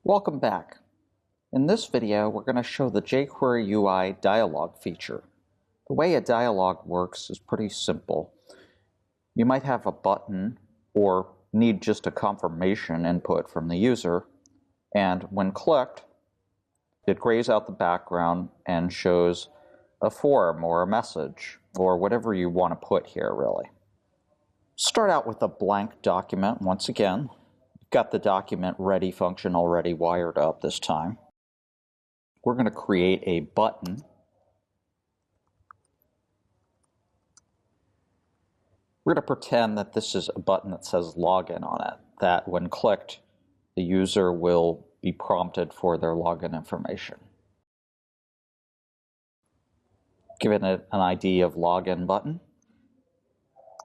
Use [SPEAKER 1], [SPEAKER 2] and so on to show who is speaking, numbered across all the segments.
[SPEAKER 1] Welcome back. In this video, we're going to show the jQuery UI dialog feature. The way a dialog works is pretty simple. You might have a button or need just a confirmation input from the user, and when clicked, it grays out the background and shows a form or a message or whatever you want to put here, really. Start out with a blank document once again. Got the document ready function already wired up this time. We're going to create a button. We're going to pretend that this is a button that says login on it, that when clicked, the user will be prompted for their login information. Give it an ID of login button,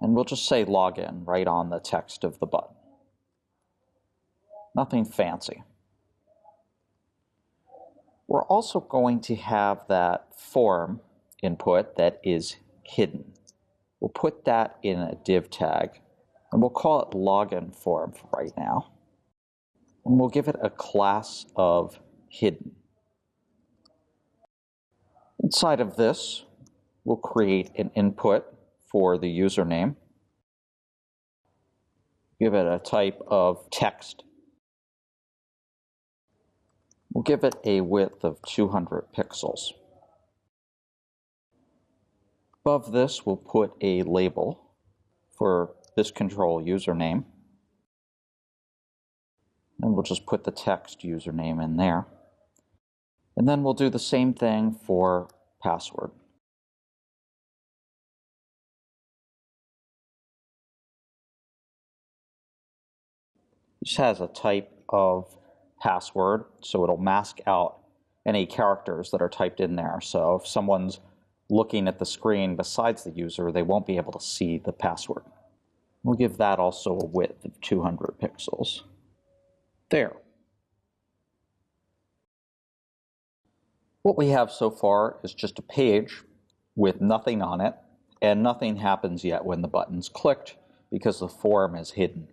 [SPEAKER 1] and we'll just say login right on the text of the button. Nothing fancy. We're also going to have that form input that is hidden. We'll put that in a div tag, and we'll call it login form for right now. And we'll give it a class of hidden. Inside of this, we'll create an input for the username. Give it a type of text. We'll give it a width of 200 pixels. Above this, we'll put a label for this control username. And we'll just put the text username in there. And then we'll do the same thing for password. This has a type of password, so it'll mask out any characters that are typed in there. So if someone's looking at the screen besides the user, they won't be able to see the password. We'll give that also a width of 200 pixels. There. What we have so far is just a page with nothing on it, and nothing happens yet when the button's clicked because the form is hidden.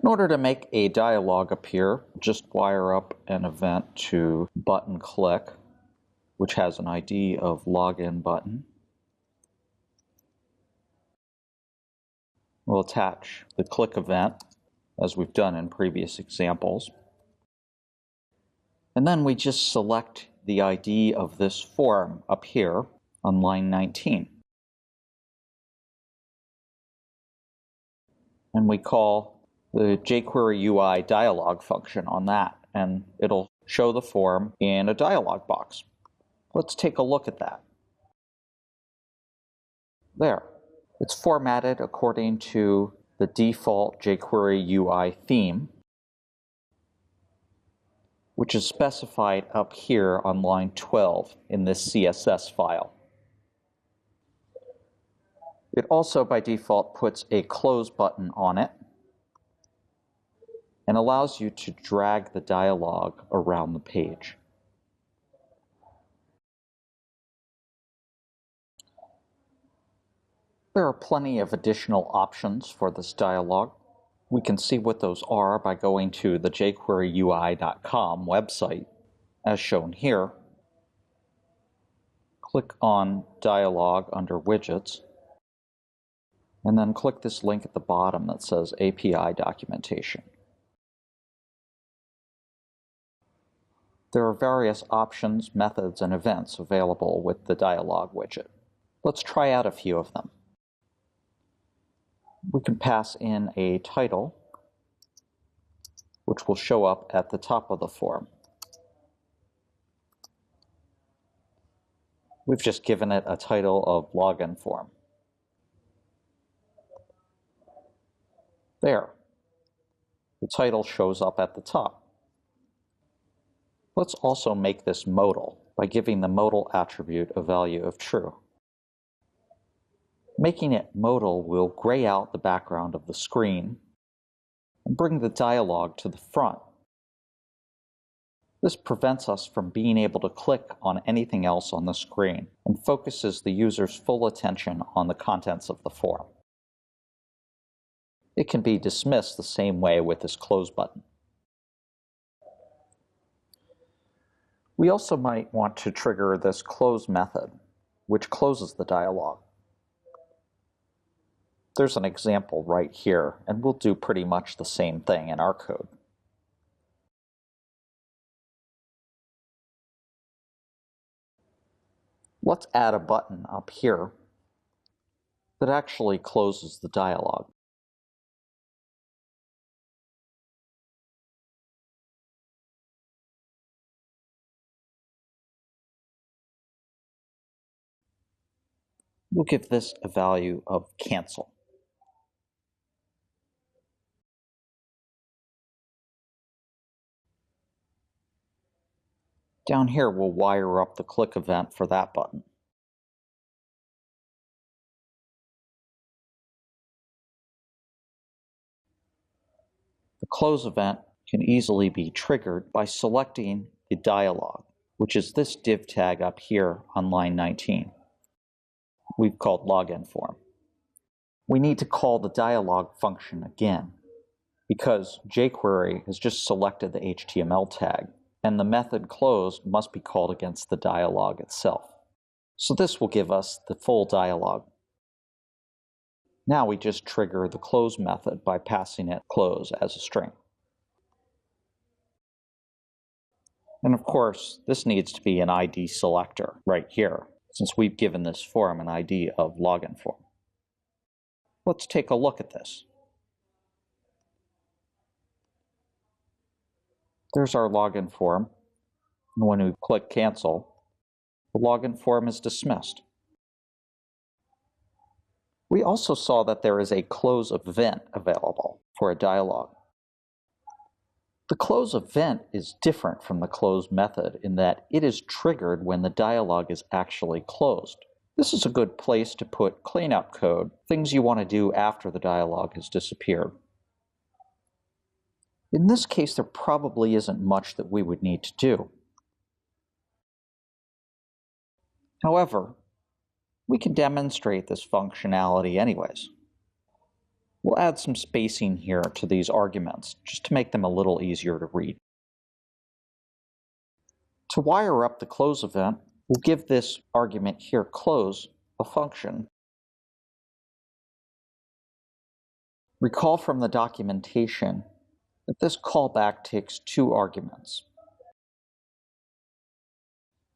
[SPEAKER 1] In order to make a dialog appear, just wire up an event to button click, which has an ID of login button. We'll attach the click event, as we've done in previous examples. And then we just select the ID of this form up here on line 19. And we call the jQuery UI dialog function on that, and it'll show the form in a dialog box. Let's take a look at that. There. It's formatted according to the default jQuery UI theme, which is specified up here on line 12 in this CSS file. It also, by default, puts a close button on it and allows you to drag the dialog around the page. There are plenty of additional options for this dialog. We can see what those are by going to the jQueryui.com website, as shown here. Click on Dialog under Widgets, and then click this link at the bottom that says API Documentation. There are various options, methods, and events available with the dialog widget. Let's try out a few of them. We can pass in a title, which will show up at the top of the form. We've just given it a title of login form. There. The title shows up at the top. Let's also make this modal by giving the modal attribute a value of true. Making it modal will gray out the background of the screen and bring the dialog to the front. This prevents us from being able to click on anything else on the screen and focuses the user's full attention on the contents of the form. It can be dismissed the same way with this close button. We also might want to trigger this close method, which closes the dialog. There's an example right here, and we'll do pretty much the same thing in our code. Let's add a button up here that actually closes the dialog. We'll give this a value of cancel. Down here, we'll wire up the click event for that button. The close event can easily be triggered by selecting the dialog, which is this div tag up here on line 19. We've called login form. We need to call the dialog function again because jQuery has just selected the HTML tag, and the method closed must be called against the dialog itself. So this will give us the full dialog. Now we just trigger the close method by passing it close as a string. And of course, this needs to be an ID selector right here, since we've given this form an ID of login form. Let's take a look at this. There's our login form, and when we click cancel, the login form is dismissed. We also saw that there is a close event available for a dialog. The close event is different from the close method in that it is triggered when the dialog is actually closed. This is a good place to put cleanup code, things you want to do after the dialog has disappeared. In this case, there probably isn't much that we would need to do. However, we can demonstrate this functionality anyways. We'll add some spacing here to these arguments, just to make them a little easier to read. To wire up the close event, we'll give this argument here, close, a function. Recall from the documentation that this callback takes two arguments.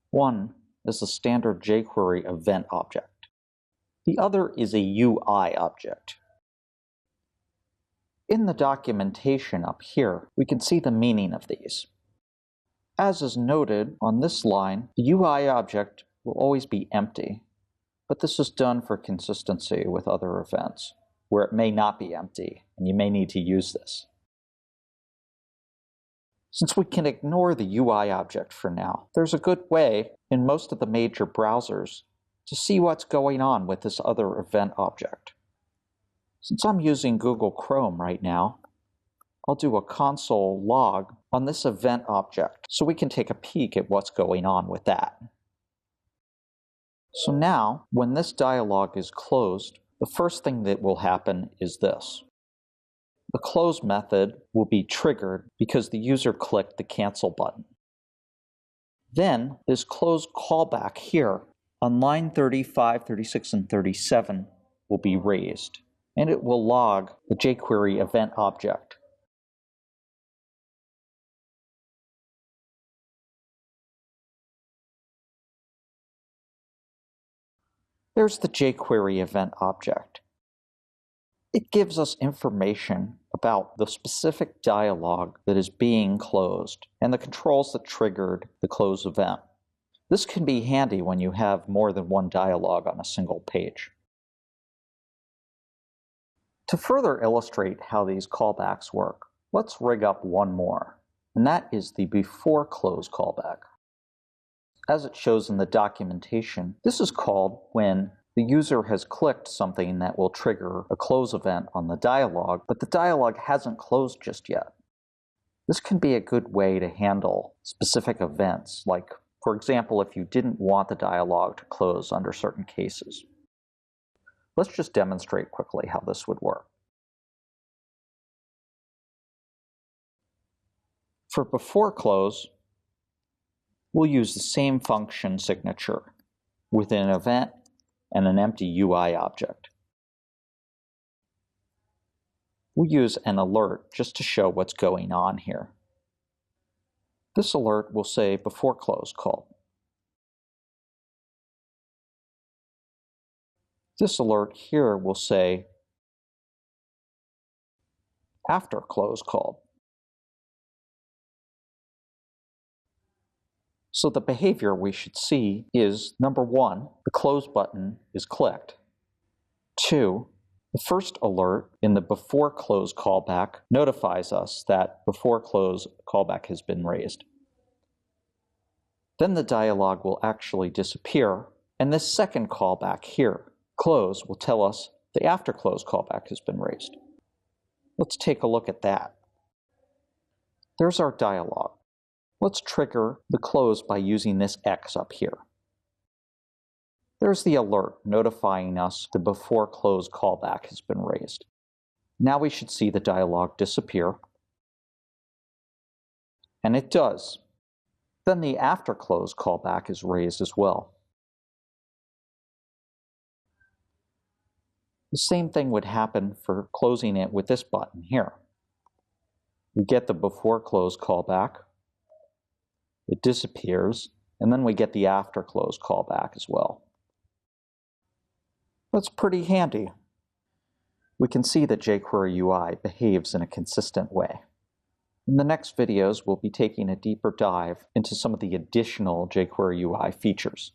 [SPEAKER 1] One is the standard jQuery event object. The other is a UI object. In the documentation up here, we can see the meaning of these. As is noted on this line, the UI object will always be empty, but this is done for consistency with other events, where it may not be empty, and you may need to use this. Since we can ignore the UI object for now, there's a good way in most of the major browsers to see what's going on with this other event object. Since I'm using Google Chrome right now, I'll do a console log on this event object so we can take a peek at what's going on with that. So now, when this dialog is closed, the first thing that will happen is this. The close method will be triggered because the user clicked the cancel button. Then this close callback here on line 35, 36, and 37 will be raised, and it will log the jQuery event object. There's the jQuery event object. It gives us information about the specific dialog that is being closed and the controls that triggered the close event. This can be handy when you have more than one dialog on a single page. To further illustrate how these callbacks work, let's rig up one more, and that is the before close callback. As it shows in the documentation, this is called when the user has clicked something that will trigger a close event on the dialog, but the dialog hasn't closed just yet. This can be a good way to handle specific events, like, for example, if you didn't want the dialog to close under certain cases. Let's just demonstrate quickly how this would work. For before close, we'll use the same function signature with an event and an empty UI object. We'll use an alert just to show what's going on here. This alert will say before close call. This alert here will say after close call. So the behavior we should see is, number one, the close button is clicked. 2, the first alert in the before close callback notifies us that before close callback has been raised. Then the dialog will actually disappear, and this second callback here, close, will tell us the after close callback has been raised. Let's take a look at that. There's our dialog. Let's trigger the close by using this X up here. There's the alert notifying us the before close callback has been raised. Now we should see the dialog disappear. And it does. Then the after close callback is raised as well. The same thing would happen for closing it with this button here. We get the before close callback, it disappears, and then we get the after close callback as well. That's pretty handy. We can see that jQuery UI behaves in a consistent way. In the next videos, we'll be taking a deeper dive into some of the additional jQuery UI features.